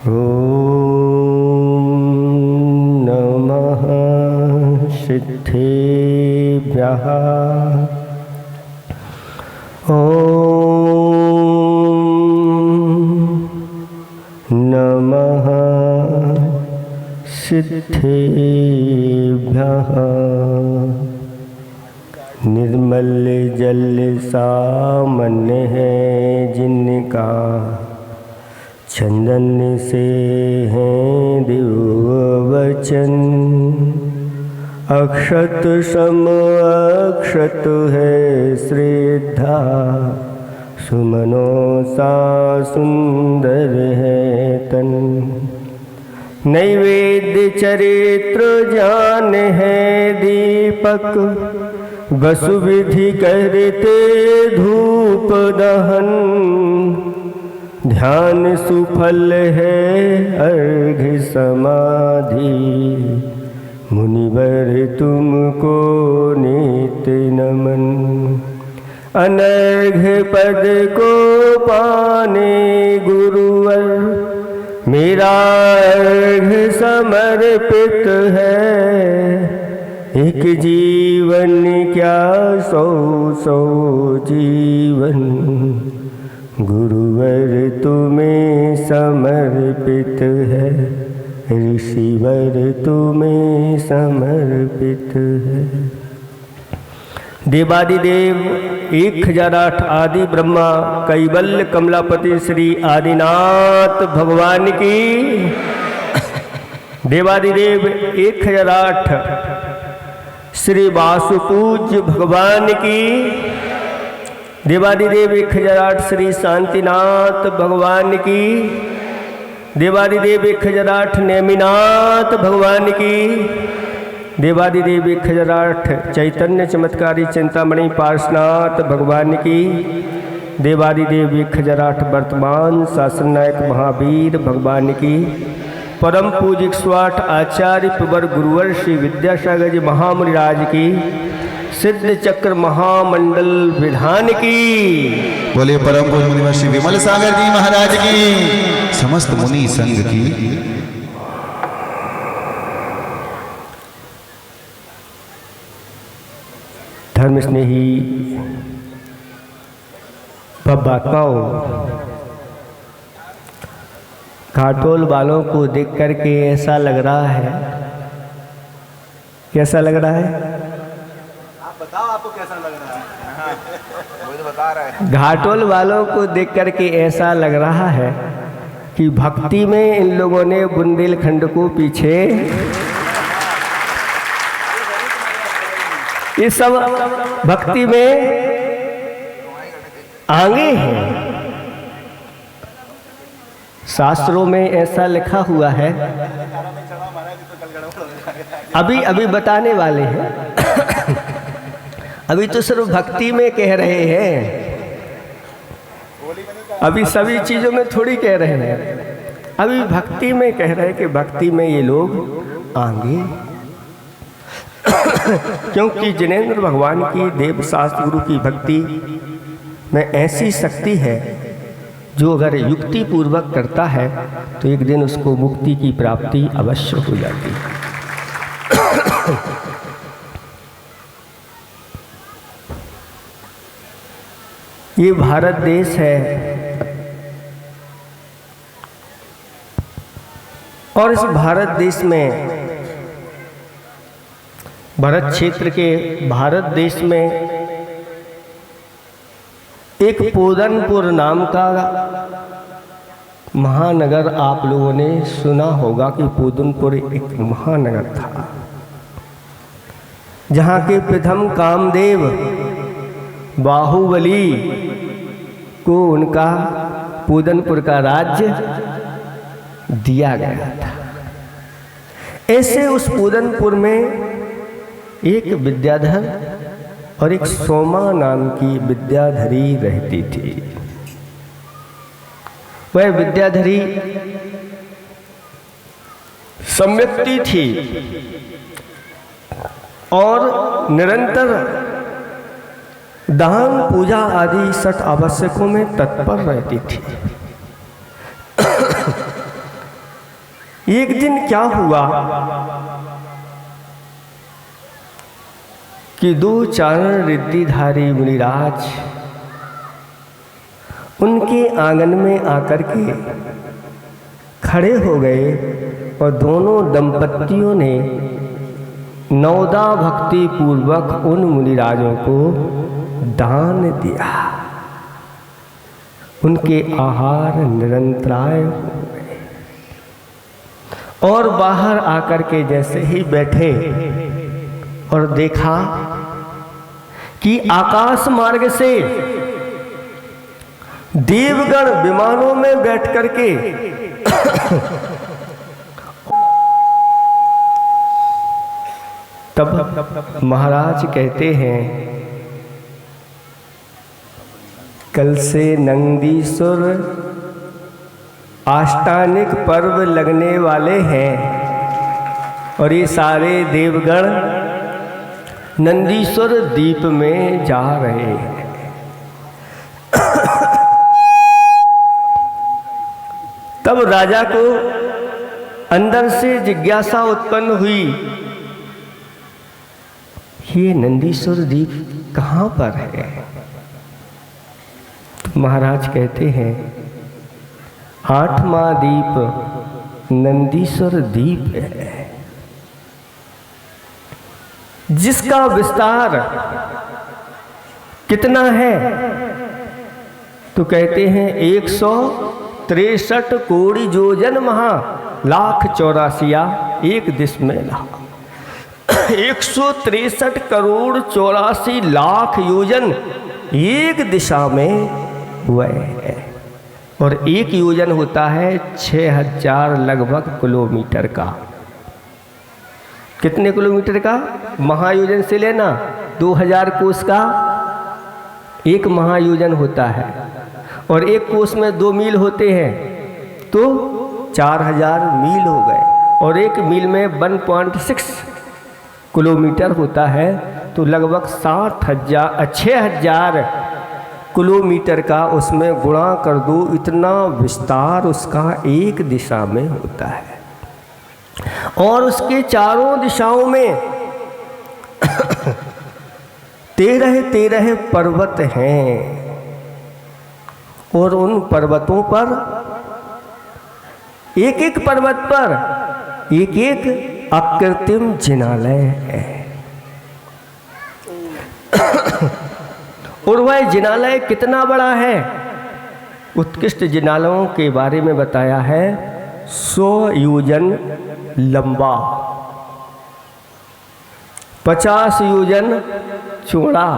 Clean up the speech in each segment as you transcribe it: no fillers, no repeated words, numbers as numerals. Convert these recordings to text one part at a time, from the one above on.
ॐ नमः सिद्धेभ्यः। ॐ नमः सिद्धेभ्यः। निर्मल जल सामान्य है जिनका, चंदन से हैं दिव्य वचन। अक्षत सम अक्षत है श्रद्धा, सुमनों सा सुंदर है तन। नैवेद्य चरित्र जान है दीपक, वसु विधि करते धूप दहन। ध्यान सुफल है अर्घ्य समाधि, मुनिवर तुमको नित्य नमन। अनर्घ्य पद को पाने गुरुवर, मेरा अर्घ्य समर्पित है। एक जीवन क्या सौ सौ जीवन, गुरुवर तुम्हें समर्पित है। ऋषिवर तुम्हें समर्पित है। देवादिदेव 1008 आदि ब्रह्मा कैवल्य कमलापति श्री आदिनाथ भगवान की। देवादिदेव 1008 श्री वासुपूज्य भगवान की। देवादिदेव 1008 श्री शांतिनाथ भगवान की। देवादिदेव 1008 नेमिनाथ भगवान की। देवादिदेव 1008 चैतन्य चमत्कारी चिंतामणि पार्श्वनाथ भगवान की। देवादिदेव 1008 वर्तमान शासन नायक महावीर भगवान की। परम पूजिक स्वाट आचार्य प्रवर गुरुवर श्री विद्यासागर जी महामुनिराज की। सिद्ध चक्र महामंडल विधान की। बोले परम पूज्य मुनिवर श्री विमल सागर जी महाराज की। समस्त मुनि संघ की। धर्म स्नेही बाबाओं, घाटोल वालों को देख करके ऐसा लग रहा है, कैसा लग रहा है? बताओ आपको कैसा लग रहा है? मुझे बता रहा है। घाटोल वालों को देख करके ऐसा लग रहा है कि भक्ति में इन लोगों ने बुंदेलखंड को पीछे, ये सब भक्ति में आगे हैं। शास्त्रों में ऐसा लिखा हुआ है, अभी बताने वाले हैं। अभी तो सिर्फ भक्ति में कह रहे हैं, अभी सभी चीजों में थोड़ी कह रहे हैं। अभी भक्ति में कह रहे हैं कि भक्ति में ये लोग आगे। क्योंकि जिनेंद्र भगवान की देव शास्त्र गुरु की भक्ति में ऐसी शक्ति है, जो अगर युक्ति पूर्वक करता है तो एक दिन उसको मुक्ति की प्राप्ति अवश्य हो जाती है। ये भारत देश है और इस भारत देश में, भरत क्षेत्र के भारत देश में एक पूदनपुर नाम का महानगर, आप लोगों ने सुना होगा कि पूदनपुर एक महानगर था, जहाँ के प्रथम कामदेव बाहुबली को उनका पूदनपुर का राज्य दिया गया था। ऐसे उस पूदनपुर में एक विद्याधर और एक सोमा नाम की विद्याधरी रहती थी। वह विद्याधरी सम्यक्ति थी और निरंतर दान पूजा आदि सठ आवश्यकों में तत्पर रहती थी। एक दिन क्या हुआ कि 2 चारण रिद्धिधारी मुनिराज उनके आंगन में आकर के खड़े हो गए और दोनों दंपतियों ने नवदा भक्ति पूर्वक उन मुनिराजों को दान दिया। उनके आहार निरंतराय हो गए और बाहर आकर के जैसे ही बैठे और देखा कि आकाश मार्ग से देवगण विमानों में बैठ करके तब महाराज कहते हैं, कल से नंदीश्वर आष्टानिक पर्व लगने वाले हैं और ये सारे देवगण नंदीश्वर द्वीप में जा रहे हैं। तब राजा को अंदर से जिज्ञासा उत्पन्न हुई, ये नंदीश्वर द्वीप कहाँ पर है? तो महाराज कहते हैं, 8वां द्वीप नंदीश्वर द्वीप है, जिसका विस्तार कितना है? तो कहते हैं 163 कोड़ी योजन महा लाख 84 एक दिश में लाख 163 करोड़ 84 लाख योजन एक दिशा में हुए है। और एक योजन होता है 6000 लगभग किलोमीटर का। कितने किलोमीटर का? महायोजन से लेना 2000 कोस का एक महायोजन होता है और एक कोस में 2 मील होते हैं तो 4000 मील हो गए और एक मील में 1.6 किलोमीटर होता है तो लगभग 6000 किलोमीटर का उसमें गुणा कर दो, इतना विस्तार उसका एक दिशा में होता है। और उसके चारों दिशाओं में 13 पर्वत हैं और उन पर्वतों पर एक पर्वत पर एक अकृत्रिम जिनालय है। और वह जिनालय कितना बड़ा है? उत्कृष्ट जिनालयों के बारे में बताया है 100 योजन लंबा, 50 योजन चौड़ा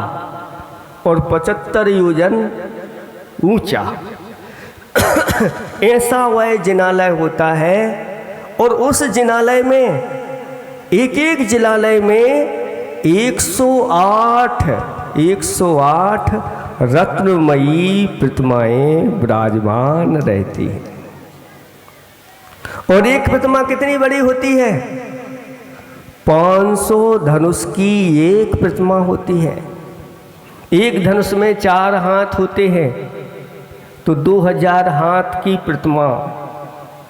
और 75 योजन ऊंचा। ऐसा वह जिनालय होता है। और उस जिनालय में एक जिनालय में 108 रत्नमयी प्रतिमाएं विराजमान रहती हैं। और एक प्रतिमा कितनी बड़ी होती है? 500 धनुष की एक प्रतिमा होती है। एक धनुष में 4 हाथ होते हैं तो 2000 हाथ की प्रतिमा,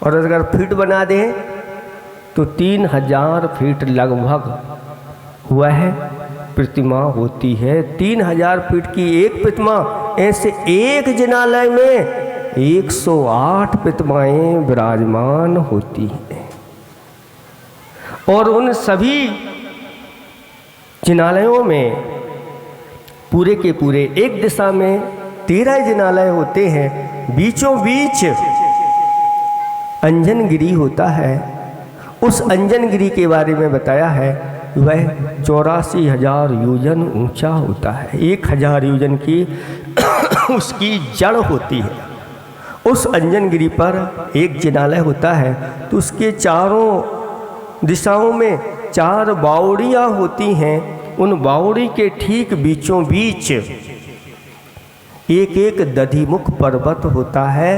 और अगर फीट बना दें तो 3000 फीट लगभग वह प्रतिमा होती है। 3000 फीट की एक प्रतिमा। ऐसे एक जिनालय में 108 प्रतिमाएं विराजमान होती हैं। और उन सभी जिनालयों में पूरे के पूरे एक दिशा में 13 जिनालय होते हैं। बीचों बीच अंजनगिरी होता है। उस अंजनगिरी के बारे में बताया है, वह 84,000 योजन ऊंचा होता है। 1000 योजन की उसकी जड़ होती है। उस अंजनगिरी पर एक जिनालय होता है तो उसके चारों दिशाओं में 4 बावड़ियाँ होती हैं। उन बावड़ी के ठीक बीचों बीच एक दधिमुख पर्वत होता है।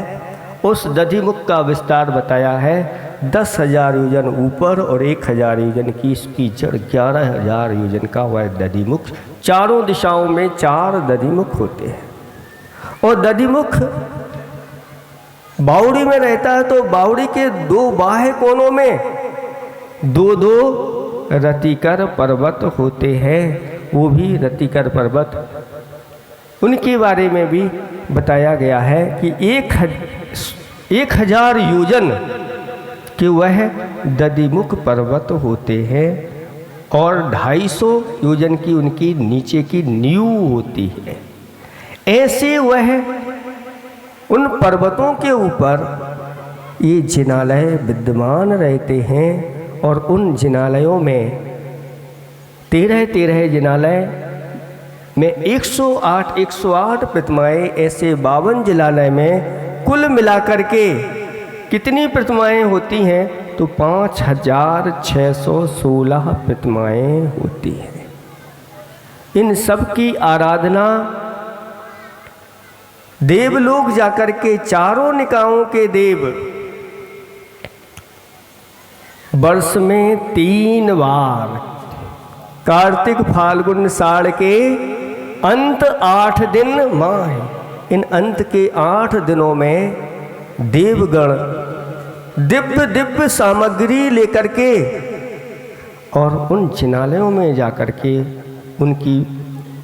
उस दधिमुख का विस्तार बताया है 10,000 योजन ऊपर और 1000 योजन की इसकी जड़। 11,000 योजन का वह दधिमुख। चारों दिशाओं में 4 दधिमुख होते हैं। और दधिमुख बावड़ी में रहता है तो बावड़ी के दो बाह्य कोनों में दो दो रतिकर पर्वत होते हैं, वो भी रतिकर पर्वत, उनके बारे में भी बताया गया है कि 1000 योजन के वह दधिमुख पर्वत होते हैं और 250 योजन की उनकी नीचे की नींव होती है। ऐसे वह उन पर्वतों के ऊपर ये जिनालय विद्यमान रहते हैं और उन जिनालयों में 13 जिनालय में 108 प्रतिमाएं, ऐसे 52 जिनालय में कुल मिलाकर के कितनी प्रतिमाएं होती हैं तो 5616 प्रतिमाएं होती हैं। इन सब की आराधना देवलोक जाकर के चारों निकायों के देव वर्ष में 3 बार कार्तिक फाल्गुन साड़ के अंत 8 दिन माह, इन अंत के 8 दिनों में देवगण दिव्य सामग्री लेकर के और उन जिनालयों में जाकर के उनकी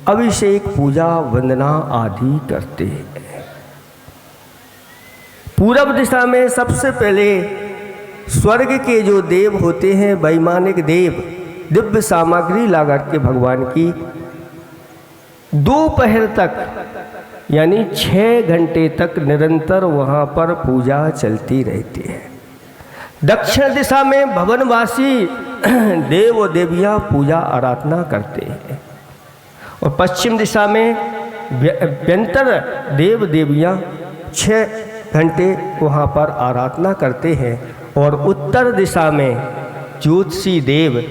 अभिषेक पूजा वंदना आदि करते हैं। पूरब दिशा में सबसे पहले स्वर्ग के जो देव होते हैं, वैमानिक देव, दिव्य सामग्री ला करके भगवान की दोपहर तक यानी 6 घंटे तक निरंतर वहाँ पर पूजा चलती रहती है। दक्षिण दिशा में भवनवासी देव और देवियाँ पूजा आराधना करते हैं और पश्चिम दिशा में व्यंतर देव देवियाँ 6 घंटे वहाँ पर आराधना करते हैं और उत्तर दिशा में ज्योतिषी देव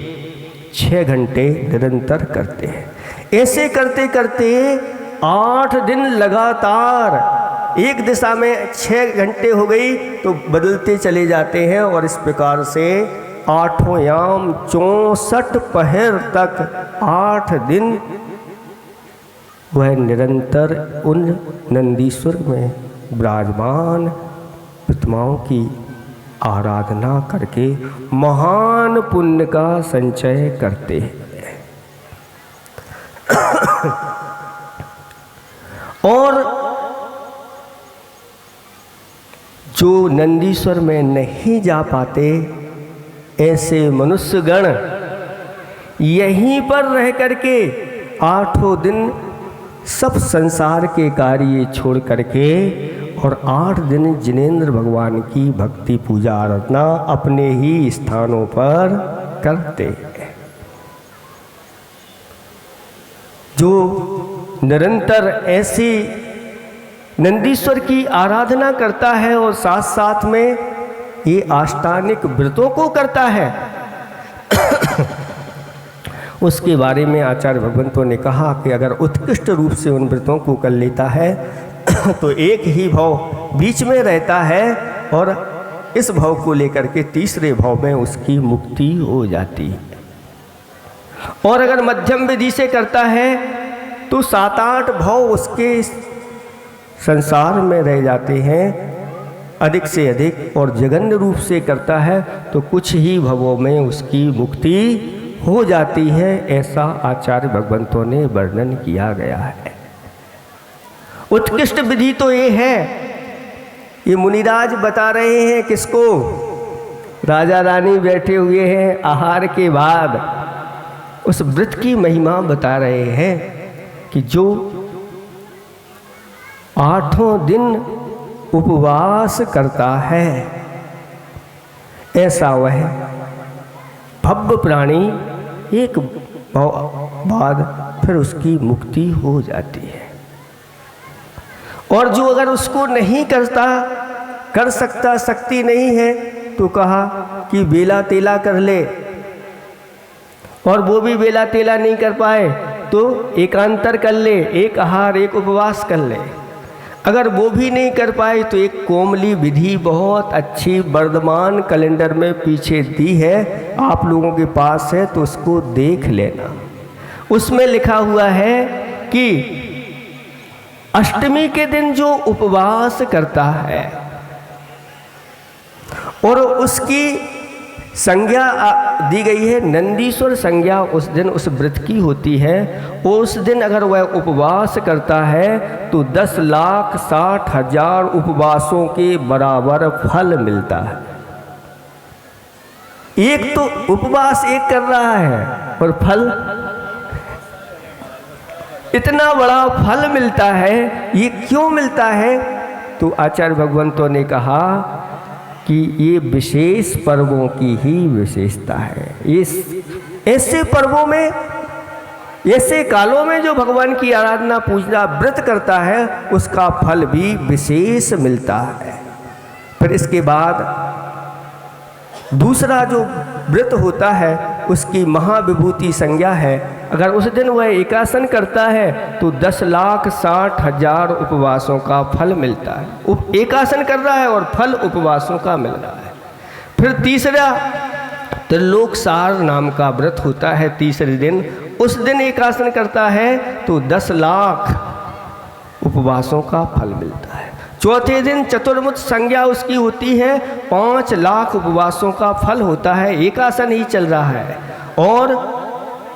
6 घंटे निरंतर करते हैं। ऐसे करते करते 8 दिन लगातार एक दिशा में 6 घंटे हो गई तो बदलते चले जाते हैं और इस प्रकार से 8 याम 64 पहर तक 8 दिन वह निरंतर उन नंदीश्वर में विराजमान प्रतिमाओं की आराधना करके महान पुण्य का संचय करते हैं। और जो नंदीश्वर में नहीं जा पाते ऐसे मनुष्यगण यहीं पर रह करके 8 दिन सब संसार के कार्य छोड़ करके और 8 दिन जिनेंद्र भगवान की भक्ति पूजा आराधना अपने ही स्थानों पर करते हैं। जो निरंतर ऐसी नंदीश्वर की आराधना करता है और साथ साथ में ये आष्टानिक व्रतों को करता है उसके बारे में आचार्य भगवंतों ने कहा कि अगर उत्कृष्ट रूप से उन व्रतों को कर लेता है तो एक ही भाव बीच में रहता है और इस भाव को लेकर के तीसरे भाव में उसकी मुक्ति हो जाती है। और अगर मध्यम विधि से करता है तो 7-8 भाव उसके संसार में रह जाते हैं अधिक से अधिक, और जघन्य रूप से करता है तो कुछ ही भवों में उसकी मुक्ति हो जाती है। ऐसा आचार्य भगवंतों ने वर्णन किया गया है। उत्कृष्ट विधि तो ये है, ये मुनिराज बता रहे हैं किसको? राजा रानी बैठे हुए हैं आहार के बाद, उस व्रत की महिमा बता रहे हैं कि जो 8 दिन उपवास करता है ऐसा वह भव्य प्राणी एक बाद फिर उसकी मुक्ति हो जाती है। और जो अगर उसको नहीं कर सकता, शक्ति नहीं है, तो कहा कि बेला तेला कर ले, और वो भी बेला तेला नहीं कर पाए तो एकांतर कर ले, एक आहार एक उपवास कर ले। अगर वो भी नहीं कर पाए तो एक कोमली विधि बहुत अच्छी वर्धमान कैलेंडर में पीछे दी है, आप लोगों के पास है तो उसको देख लेना। उसमें लिखा हुआ है कि अष्टमी के दिन जो उपवास करता है और उसकी संज्ञा दी गई है, नंदीश्वर संज्ञा उस दिन उस व्रत की होती है। और उस दिन अगर वह उपवास करता है तो 10,60,000 उपवासों के बराबर फल मिलता है। एक तो उपवास एक कर रहा है और फल, इतना बड़ा फल मिलता है। ये क्यों मिलता है? तो आचार्य भगवंतों ने कहा कि ये विशेष पर्वों की ही विशेषता है। इस ऐसे पर्वों में, ऐसे कालों में जो भगवान की आराधना पूजना व्रत करता है उसका फल भी विशेष मिलता है। फिर इसके बाद दूसरा जो व्रत होता है उसकी महाविभूति संज्ञा है। अगर उस दिन वह एकासन करता है तो 10,60,000 उपवासों का फल मिलता है। एकासन कर रहा है और फल उपवासों का मिल रहा है। फिर तीसरा त्रिलोकसार नाम का व्रत होता है तीसरे दिन। उस दिन एकासन करता है तो 10 लाख उपवासों का फल मिलता है। चौथे दिन चतुर्मुख संज्ञा उसकी होती है, 5 लाख उपवासों का फल होता है। एकासन ही चल रहा है। और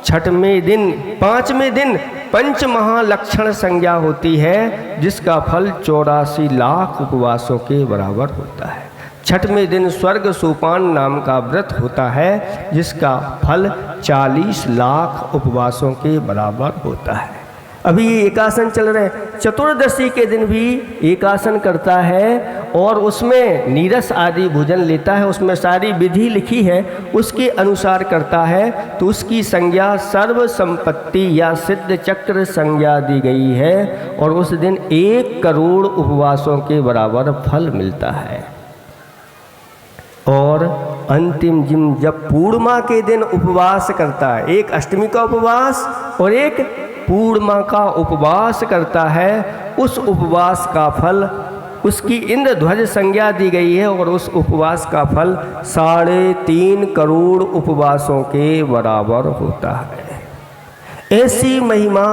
छठवें दिन, 5वें दिन पंच महालक्षण संज्ञा होती है जिसका फल 84 लाख उपवासों के बराबर होता है। छठवें दिन स्वर्ग सोपान नाम का व्रत होता है जिसका फल 40 लाख उपवासों के बराबर होता है। अभी ये एकासन चल रहे हैं। चतुर्दशी के दिन भी एकासन करता है और उसमें नीरस आदि भोजन लेता है। उसमें सारी विधि लिखी है, उसके अनुसार करता है तो उसकी संज्ञा सर्व संपत्ति या सिद्ध चक्र संज्ञा दी गई है। और उस दिन 1 करोड़ उपवासों के बराबर फल मिलता है। और अंतिम दिन जब पूर्णिमा के दिन उपवास करता है, एक अष्टमी का उपवास और एक पूर्णिमा का उपवास करता है, उस उपवास का फल उसकी इंद्रध्वज संज्ञा दी गई है और उस उपवास का फल 3.5 करोड़ उपवासों के बराबर होता है। ऐसी महिमा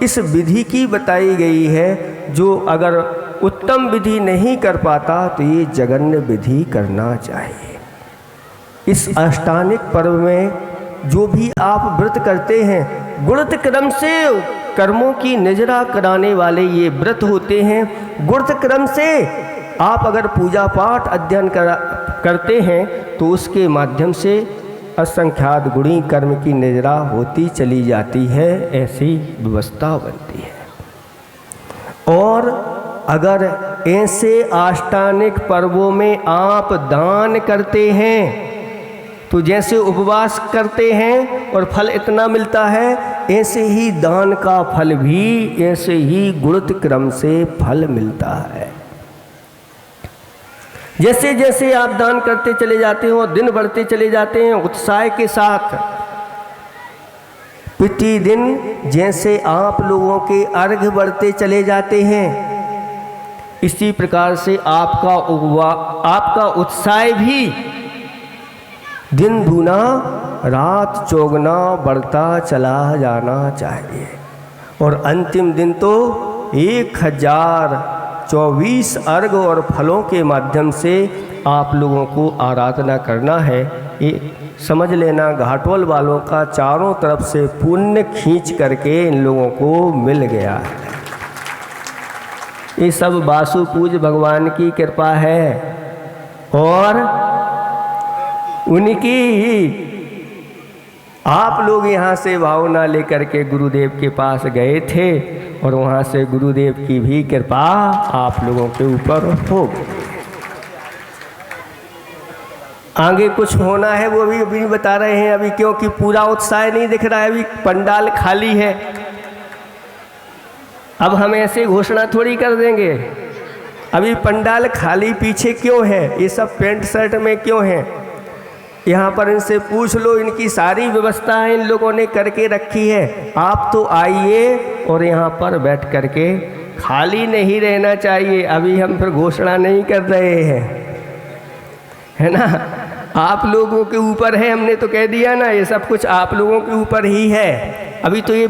इस विधि की बताई गई है। जो अगर उत्तम विधि नहीं कर पाता तो ये जघन्य विधि करना चाहिए। इस अष्टांगिक पर्व में जो भी आप व्रत करते हैं, गुणत क्रम से कर्मों की निजरा कराने वाले ये व्रत होते हैं। गुणत क्रम से आप अगर पूजा पाठ अध्ययन करते हैं तो उसके माध्यम से असंख्यात गुणी कर्म की निजरा होती चली जाती है। ऐसी व्यवस्था बनती है। और अगर ऐसे अष्टांगिक पर्वों में आप दान करते हैं तो जैसे उपवास करते हैं और फल इतना मिलता है, ऐसे ही दान का फल भी ऐसे ही गुणित क्रम से फल मिलता है। जैसे जैसे आप दान करते चले जाते हो, दिन बढ़ते चले जाते हैं उत्साह के साथ। प्रतिदिन जैसे आप लोगों के अर्घ बढ़ते चले जाते हैं, इसी प्रकार से आपका उत्साह भी दिन दूना रात चौगुना बढ़ता चला जाना चाहिए। और अंतिम दिन तो 1024 अर्घ और फलों के माध्यम से आप लोगों को आराधना करना है। ये समझ लेना, घाटोल वालों का चारों तरफ से पुण्य खींच करके इन लोगों को मिल गया है। ये सब वासु पूज भगवान की कृपा है और उनकी आप लोग यहाँ से भावना लेकर के गुरुदेव के पास गए थे और वहाँ से गुरुदेव की भी कृपा आप लोगों के ऊपर हो गई। आगे कुछ होना है वो भी अभी बता रहे हैं अभी, क्योंकि पूरा उत्साह नहीं दिख रहा है। अभी पंडाल खाली है। अब हम ऐसे घोषणा थोड़ी कर देंगे। अभी पंडाल खाली पीछे क्यों है? ये सब पेंट शर्ट में क्यों है? यहाँ पर इनसे पूछ लो, इनकी सारी व्यवस्था इन लोगों ने करके रखी है। आप तो आइए और यहाँ पर बैठ करके, खाली नहीं रहना चाहिए। अभी हम फिर घोषणा नहीं कर रहे हैं, है ना। आप लोगों के ऊपर है, हमने तो कह दिया ना, ये सब कुछ आप लोगों के ऊपर ही है। अभी तो ये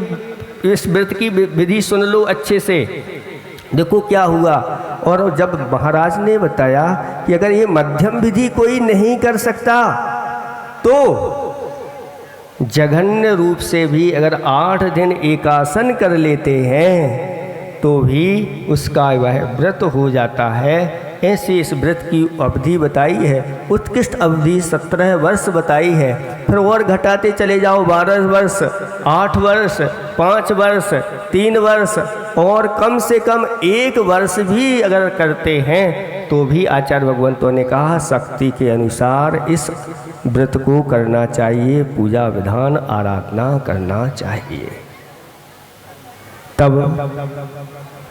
इस व्रत की विधि सुन लो अच्छे से देखो क्या हुआ। और जब महाराज ने बताया कि अगर ये मध्यम विधि कोई नहीं कर सकता तो जघन्य रूप से भी अगर 8 दिन एकासन कर लेते हैं तो भी उसका वह व्रत हो जाता है। ऐसे इस व्रत की अवधि बताई है, उत्कृष्ट अवधि 17 वर्ष बताई है। फिर और घटाते चले जाओ, 12 वर्ष, 8 वर्ष, 5 वर्ष, 3 वर्ष और कम से कम 1 वर्ष भी अगर करते हैं तो भी आचार्य भगवंतों ने कहा शक्ति के अनुसार इस व्रत को करना चाहिए, पूजा विधान आराधना करना चाहिए। तब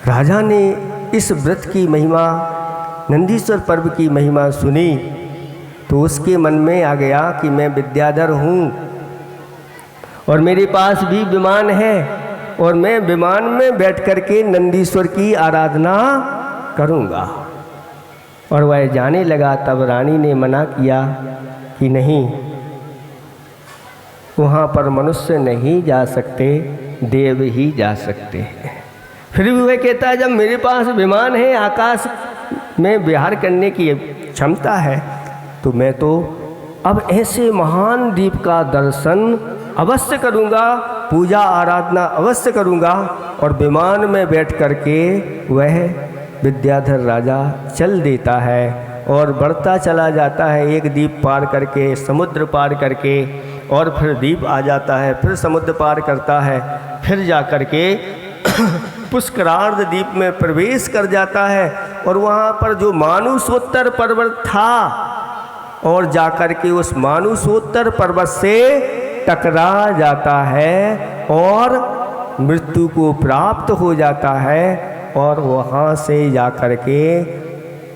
राजा ने इस व्रत की महिमा, नंदीश्वर पर्व की महिमा सुनी तो उसके मन में आ गया कि मैं विद्याधर हूँ और मेरे पास भी विमान है और मैं विमान में बैठ कर के नंदीश्वर की आराधना करूँगा। और वह जाने लगा। तब रानी ने मना किया कि नहीं, वहाँ पर मनुष्य नहीं जा सकते, देव ही जा सकते हैं। फिर भी वह कहता है जब मेरे पास विमान है, आकाश में विहार करने की क्षमता है, तो मैं तो अब ऐसे महान दीप का दर्शन अवश्य करूँगा, पूजा आराधना अवश्य करूँगा। और विमान में बैठ कर के वह विद्याधर राजा चल देता है और बढ़ता चला जाता है, एक द्वीप पार करके, समुद्र पार करके, और फिर द्वीप आ जाता है, फिर समुद्र पार करता है, फिर जा कर के पुष्करार्ध द्वीप में प्रवेश कर जाता है। और वहाँ पर जो मानुषोत्तर पर्वत था और जाकर के उस मानुषोत्तर पर्वत से टकरा जाता है और मृत्यु को प्राप्त हो जाता है। और वहाँ से जाकर के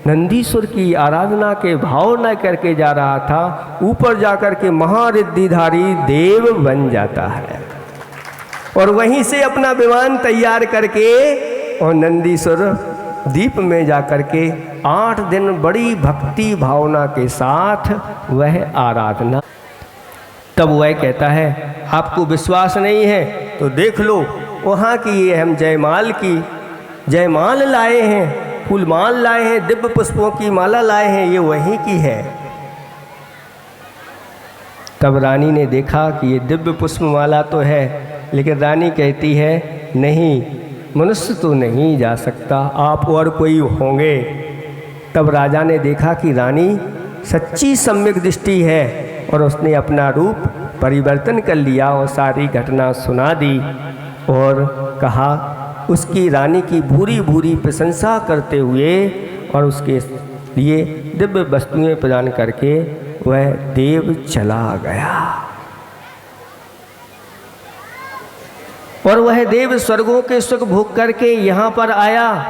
नंदीश्वर की आराधना के भाव न करके जा रहा था, ऊपर जाकर के महारिद्धिधारी देव बन जाता है। और वहीं से अपना विमान तैयार करके और नंदीश्वर द्वीप में जाकर के 8 दिन बड़ी भक्ति भावना के साथ वह आराधना। तब वह कहता है आपको विश्वास नहीं है तो देख लो, वहाँ की ये हम जयमाल लाए हैं, फूलमाल लाए हैं, दिव्य पुष्पों की माला लाए हैं, ये वहीं की है। तब रानी ने देखा कि ये दिव्य पुष्पमाला तो है, लेकिन रानी कहती है नहीं, मनुष्य तो नहीं जा सकता, आप और कोई होंगे। तब राजा ने देखा कि रानी सच्ची सम्यक दृष्टि है और उसने अपना रूप परिवर्तन कर लिया और सारी घटना सुना दी और कहा, उसकी रानी की भूरी भूरी प्रशंसा करते हुए और उसके लिए दिव्य वस्तुएं प्रदान करके वह देव चला गया। और वह देव स्वर्गों के सुख भोग करके यहाँ पर आया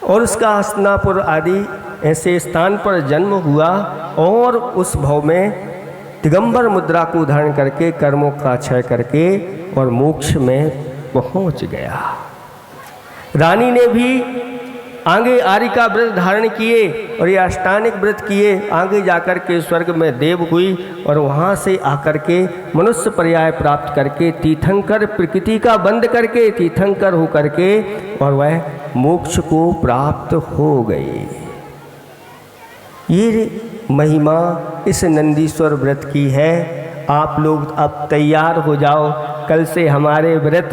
और उसका हस्तिनापुर आदि ऐसे स्थान पर जन्म हुआ और उस भव में दिगंबर मुद्रा को धारण करके कर्मों का क्षय करके और मोक्ष में पहुँच गया। रानी ने भी आगे आर्य का व्रत धारण किए और ये अष्टांगिक व्रत किए, आगे जाकर के स्वर्ग में देव हुई और वहाँ से आकर के मनुष्य पर्याय प्राप्त करके तीर्थंकर प्रकृति का बंद करके तीर्थंकर हो करके और वह मोक्ष को प्राप्त हो गई। ये महिमा इस नंदीश्वर व्रत की है। आप लोग अब तैयार हो जाओ, कल से हमारे व्रत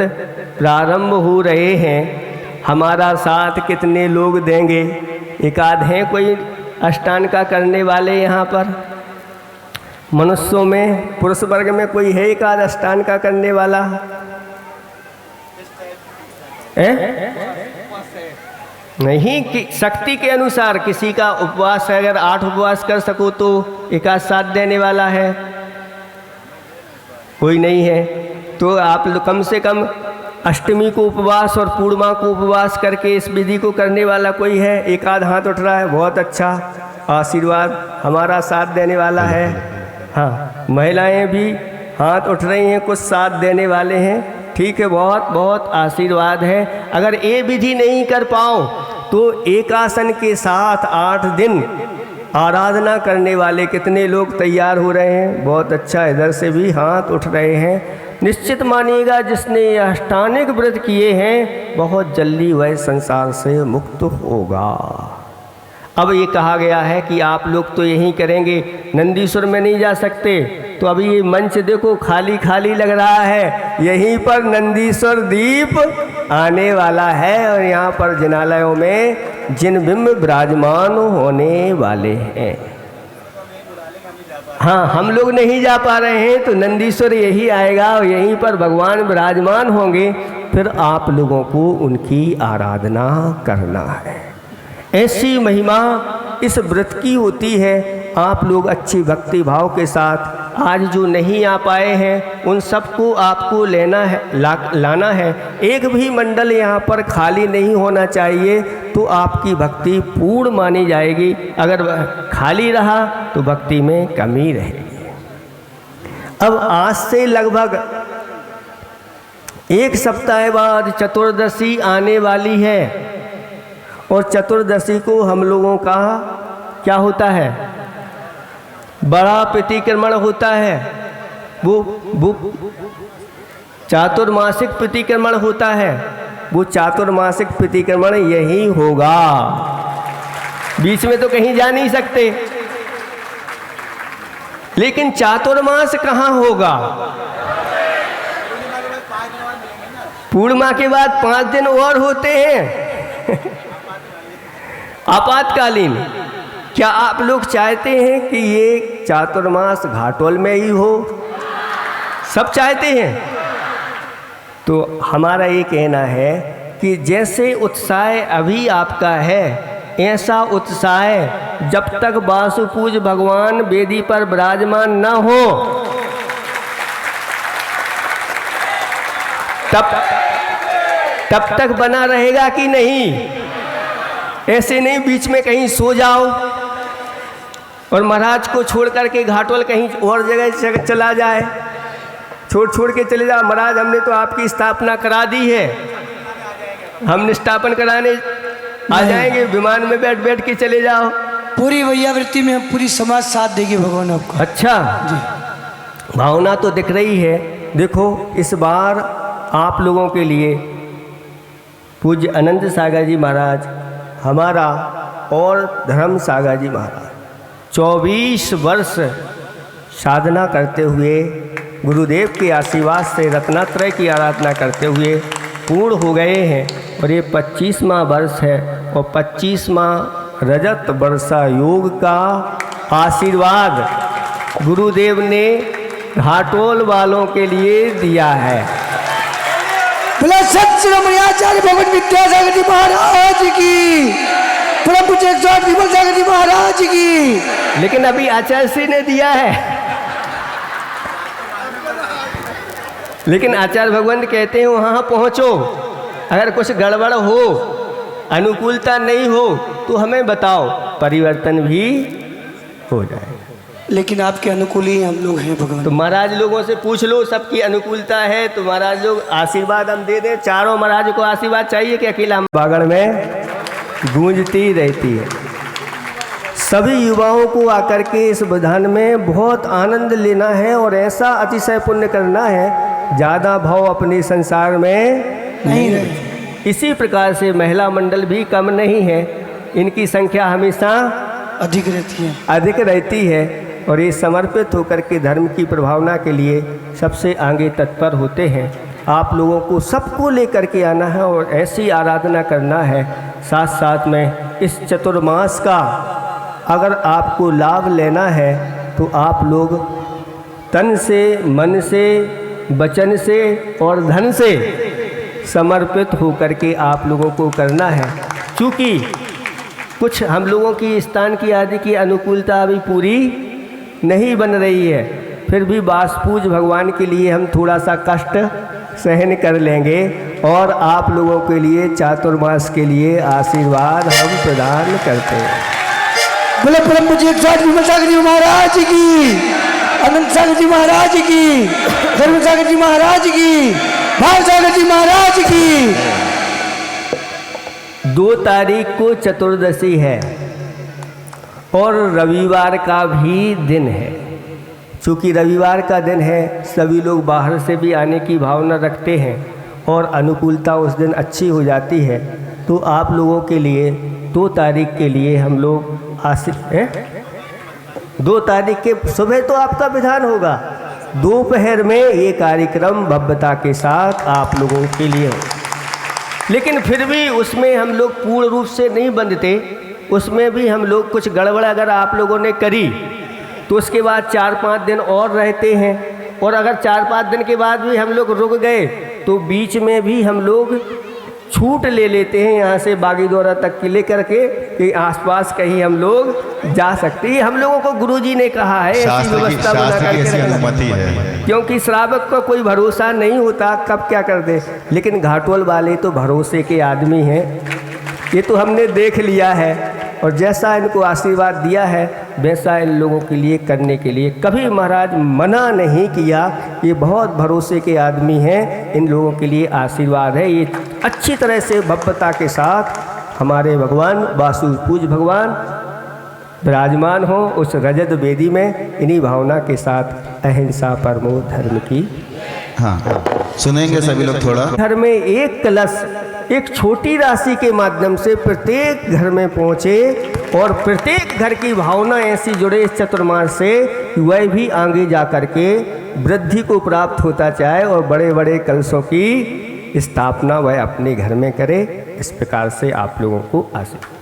प्रारंभ हो रहे हैं। हमारा साथ कितने लोग देंगे? एक आध हैं कोई अष्टांग का करने वाले यहाँ पर? मनुष्यों में पुरुष वर्ग में कोई है एक आध अष्टांग का करने वाला नहीं? कि शक्ति के अनुसार किसी का उपवास है, अगर 8 उपवास कर सको तो एक आध साथ देने वाला है, कोई नहीं है तो आप लोग कम से कम अष्टमी को उपवास और पूर्णिमा को उपवास करके इस विधि को करने वाला कोई है? एक आध हाथ उठ रहा है, बहुत अच्छा, आशीर्वाद, हमारा साथ देने वाला है। हाँ, महिलाएं भी हाथ उठ रही हैं, कुछ साथ देने वाले हैं, ठीक है, बहुत बहुत आशीर्वाद है। अगर ये विधि नहीं कर पाओ तो एक आसन के साथ 8 दिन आराधना करने वाले कितने लोग तैयार हो रहे हैं? बहुत अच्छा, इधर से भी हाथ उठ रहे हैं। निश्चित मानिएगा जिसने ये अष्टांगिक व्रत किए हैं बहुत जल्दी वह संसार से मुक्त होगा। अब ये कहा गया है कि आप लोग तो यही करेंगे, नंदीश्वर में नहीं जा सकते, तो अभी ये मंच देखो खाली खाली लग रहा है। यहीं पर नंदीश्वर दीप आने वाला है और यहाँ पर जिनालयों में जिन बिंब विराजमान होने वाले हैं। हाँ, हम लोग नहीं जा पा रहे हैं तो नंदीश्वर यही आएगा और यहीं पर भगवान विराजमान होंगे, फिर आप लोगों को उनकी आराधना करना है। ऐसी महिमा इस व्रत की होती है। आप लोग अच्छी भक्ति भाव के साथ आज जो नहीं आ पाए हैं उन सबको आपको लाना है। एक भी मंडल यहाँ पर खाली नहीं होना चाहिए, तो आपकी भक्ति पूर्ण मानी जाएगी। अगर खाली रहा तो भक्ति में कमी रहेगी। अब आज से लगभग एक सप्ताह बाद चतुर्दशी आने वाली है और चतुर्दशी को हम लोगों का क्या होता है, बड़ा प्रतिक्रमण होता है। वो चातुर्मासिक प्रतिक्रमण होता है। वो चातुर्मासिक प्रतिक्रमण यही होगा, बीच में तो कहीं जा नहीं सकते। लेकिन चातुर्मास कहाँ होगा? पूर्णिमा के बाद 5 दिन और होते हैं आपातकालीन। क्या आप लोग चाहते हैं कि ये चातुर्मास घाटोल में ही हो? सब चाहते हैं। तो हमारा ये कहना है कि जैसे उत्साह अभी आपका है, ऐसा उत्साह जब तक वासुपूज भगवान वेदी पर विराजमान न हो तब तक बना रहेगा कि नहीं? ऐसे नहीं बीच में कहीं सो जाओ और महाराज को छोड़ करके घाटोल कहीं और जगह चला जाए, छोड़ के चले जाओ। महाराज हमने तो आपकी स्थापना करा दी है, हम निष्ठापन कराने आ जाएंगे, विमान में बैठ के चले जाओ। पूरी वैयावृत्ति में हम पूरी समाज साथ देगी भगवान आपका। अच्छा जी, भावना तो दिख रही है। देखो इस बार आप लोगों के लिए पूज्य अनंत सागर जी महाराज हमारा और धर्म सागर जी महाराज 24 वर्ष साधना करते हुए गुरुदेव के आशीर्वाद से रत्नात्रय की आराधना करते हुए पूर्ण हो गए हैं और ये 25वां वर्ष है और 25वां रजत वर्षा योग का आशीर्वाद गुरुदेव ने घाटोल वालों के लिए दिया है। आचार्य भगवान विद्यासागर जी महाराज की, परम पूज्य विमल सागर जी महाराज की। लेकिन अभी आचार्य श्री ने दिया है, लेकिन आचार्य भगवान कहते हैं वहाँ पहुँचो, अगर कुछ गड़बड़ हो, अनुकूलता नहीं हो तो हमें बताओ, परिवर्तन भी हो जाए। लेकिन आपके अनुकूल ही हम लोग हैं भगवान। तो महाराज लोगों से पूछ लो, सबकी अनुकूलता है तो महाराज लोग आशीर्वाद हम दे दें। चारों महाराज को आशीर्वाद चाहिए कि अकेला बागड़ में गूंजती रहती है। सभी युवाओं को आकर के इस विधान में बहुत आनंद लेना है और ऐसा अतिशय पुण्य करना है, ज़्यादा भाव अपने संसार में नहीं रहे। इसी प्रकार से महिला मंडल भी कम नहीं है, इनकी संख्या हमेशा अधिक रहती है और ये समर्पित होकर के धर्म की प्रभावना के लिए सबसे आगे तत्पर होते हैं। आप लोगों को सबको लेकर के आना है और ऐसी आराधना करना है। साथ साथ में इस चतुर्मास का अगर आपको लाभ लेना है तो आप लोग तन से, मन से, वचन से और धन से समर्पित होकर के आप लोगों को करना है। क्योंकि कुछ हम लोगों की स्थान की आदि की अनुकूलता अभी पूरी नहीं बन रही है, फिर भी वासपूज भगवान के लिए हम थोड़ा सा कष्ट सहन कर लेंगे और आप लोगों के लिए चातुर्मास के लिए आशीर्वाद हम प्रदान करते हैं। बोले परम पूज्य विमल सागर जी महाराज की, अनंत सागर जी महाराज की, धर्म सागर जी महाराज की, भाव सागर जी महाराज की। 2 तारीख को चतुर्दशी है और रविवार का भी दिन है। चूँकि रविवार का दिन है, सभी लोग बाहर से भी आने की भावना रखते हैं और अनुकूलता उस दिन अच्छी हो जाती है। तो आप लोगों के लिए 2 तारीख के लिए हम लोग आसिफ हैं, 2 तारीख के सुबह तो आपका विधान होगा, दोपहर में ये कार्यक्रम भव्यता के साथ आप लोगों के लिए हो। लेकिन फिर भी उसमें हम लोग पूर्ण रूप से नहीं बंधते, उसमें भी हम लोग कुछ गड़बड़ अगर आप लोगों ने करी तो उसके बाद 4-5 दिन और रहते हैं, और अगर 4-5 दिन के बाद भी हम लोग रुक गए तो बीच में भी हम लोग छूट ले लेते हैं यहाँ से बागीदौरा तक के लेकर के कि आसपास कहीं हम लोग जा सकते हैं। हम लोगों को गुरुजी ने कहा है ऐसी व्यवस्था बना करके अनुमति है, क्योंकि श्रावक का कोई भरोसा नहीं होता कब क्या कर दे। लेकिन घाटोल वाले तो भरोसे के आदमी हैं, ये तो हमने देख लिया है, और जैसा इनको आशीर्वाद दिया है वैसा इन लोगों के लिए करने के लिए कभी महाराज मना नहीं किया। ये बहुत भरोसे के आदमी हैं, इन लोगों के लिए आशीर्वाद है। ये अच्छी तरह से भव्यता के साथ हमारे भगवान वासु पूज भगवान विराजमान हो उस रजत वेदी में, इन्हीं भावना के साथ अहिंसा परमो धर्म की। हाँ सुनेंगे सभी लोग थोड़ा। घर में एक कलश एक छोटी राशि के माध्यम से प्रत्येक घर में पहुँचे, और प्रत्येक घर की भावना ऐसी जुड़े इस चतुर्मास से वह भी आगे जा कर के वृद्धि को प्राप्त होता चाहे, और बड़े बड़े कलशों की स्थापना वह अपने घर में करे। इस प्रकार से आप लोगों को आशीर्वाद।